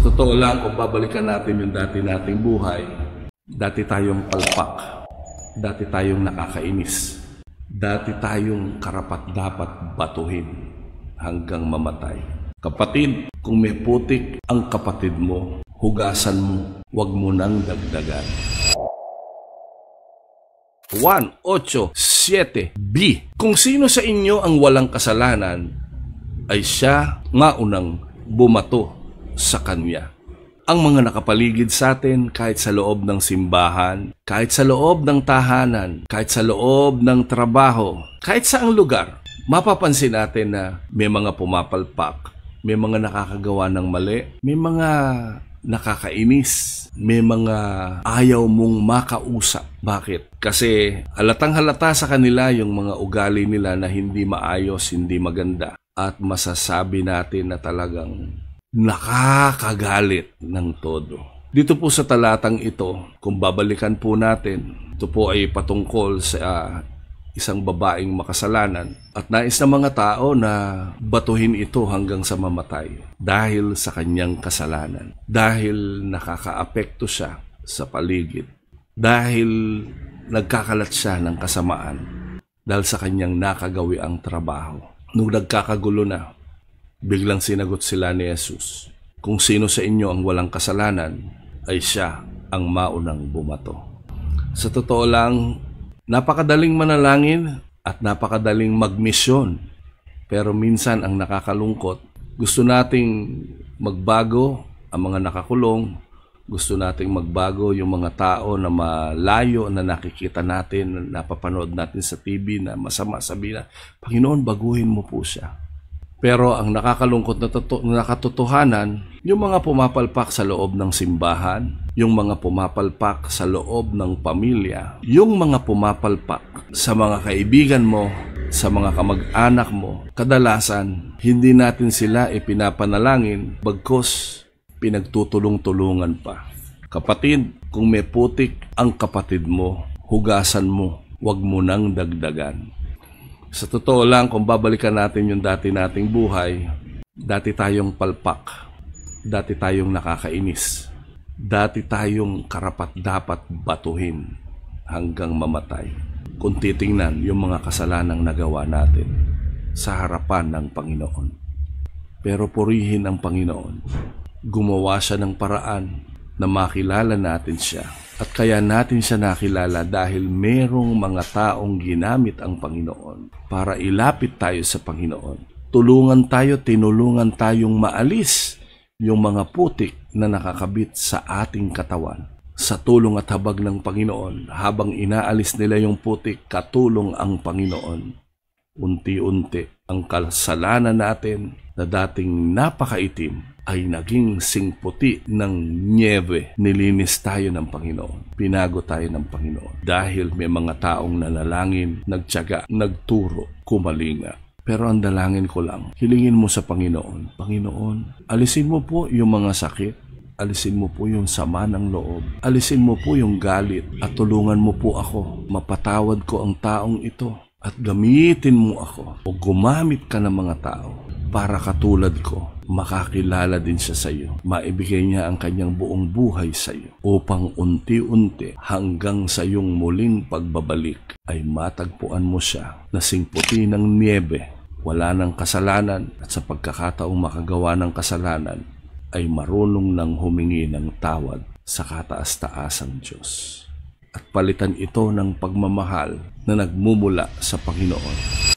Totoo lang, kung babalikan natin yung dati nating buhay, dati tayong palpak, dati tayong nakakainis, dati tayong karapat-dapat batuhin hanggang mamatay. Kapatid, kung may putik ang kapatid mo, hugasan mo, huwag mo nang dagdagan. 1:8-7b. Kung sino sa inyo ang walang kasalanan, ay siya maunang bumato sa kanya. Ang mga nakapaligid sa atin, kahit sa loob ng simbahan, kahit sa loob ng tahanan, kahit sa loob ng trabaho, kahit saang lugar, mapapansin natin na may mga pumapalpak, may mga nakakagawa ng mali, may mga nakakainis, may mga ayaw mong makausap. Bakit? Kasi halatang halata sa kanila yung mga ugali nila na hindi maayos, hindi maganda. At masasabi natin na talagang nakakagalit ng todo. Dito po sa talatang ito, kung babalikan po natin, ito po ay patungkol sa isang babaeng makasalanan at nais ng mga tao na batuhin ito hanggang sa mamatay dahil sa kanyang kasalanan, dahil nakakaapekto siya sa paligid, dahil nagkakalat siya ng kasamaan, dahil sa kanyang nakagawi ang trabaho. Nung nagkakagulo na, biglang sinagot sila ni Jesus, kung sino sa inyo ang walang kasalanan, ay siya ang maunang bumato. Sa totoo lang, napakadaling manalangin at napakadaling magmisyon. Pero minsan ang nakakalungkot, gusto nating magbago ang mga nakakulong, gusto nating magbago yung mga tao na malayo na nakikita natin, napapanood natin sa TV na masama, sabihin na, Panginoon, baguhin mo po siya. Pero ang nakakalungkot na nakatotohanan, yung mga pumapalpak sa loob ng simbahan, yung mga pumapalpak sa loob ng pamilya, yung mga pumapalpak sa mga kaibigan mo, sa mga kamag-anak mo, kadalasan, hindi natin sila ipinapanalangin, bagkus pinagtutulong-tulungan pa. Kapatid, kung may putik ang kapatid mo, hugasan mo, huwag mo nang dagdagan. Sa totoo lang, kung babalikan natin yung dati nating buhay, dati tayong palpak, dati tayong nakakainis, dati tayong karapat-dapat batuhin hanggang mamatay. Kung titingnan yung mga kasalanang nagawa natin sa harapan ng Panginoon. Pero purihin ang Panginoon. Gumawa siya ng paraan na makilala natin siya. At kaya natin siya nakilala dahil merong mga taong ginamit ang Panginoon para ilapit tayo sa Panginoon. Tulungan tayo, tinulungan tayong maalis yung mga putik na nakakabit sa ating katawan. Sa tulong at habag ng Panginoon, habang inaalis nila yung putik, katulong ang Panginoon. Unti-unti ang kasalanan natin na dating napakaitim ay naging singputi ng nyebe. Nilinis tayo ng Panginoon. Pinago tayo ng Panginoon. Dahil may mga taong nanalangin, nagtiyaga, nagturo, kumalinga. Pero ang dalangin ko lang, hilingin mo sa Panginoon, Panginoon, alisin mo po yung mga sakit, alisin mo po yung sama ng loob, alisin mo po yung galit, at tulungan mo po ako, mapatawad ko ang taong ito, at gamitin mo ako, o gumamit ka ng mga tao, para katulad ko, makakilala din siya sa iyo. Maibigay niya ang kanyang buong buhay sa iyo upang unti-unti hanggang sa iyong muling pagbabalik ay matagpuan mo siya na singputi ng niebe, wala ng kasalanan at sa pagkakataong makagawa ng kasalanan ay marunong nang humingi ng tawad sa kataas-taasang Diyos. At palitan ito ng pagmamahal na nagmumula sa Panginoon.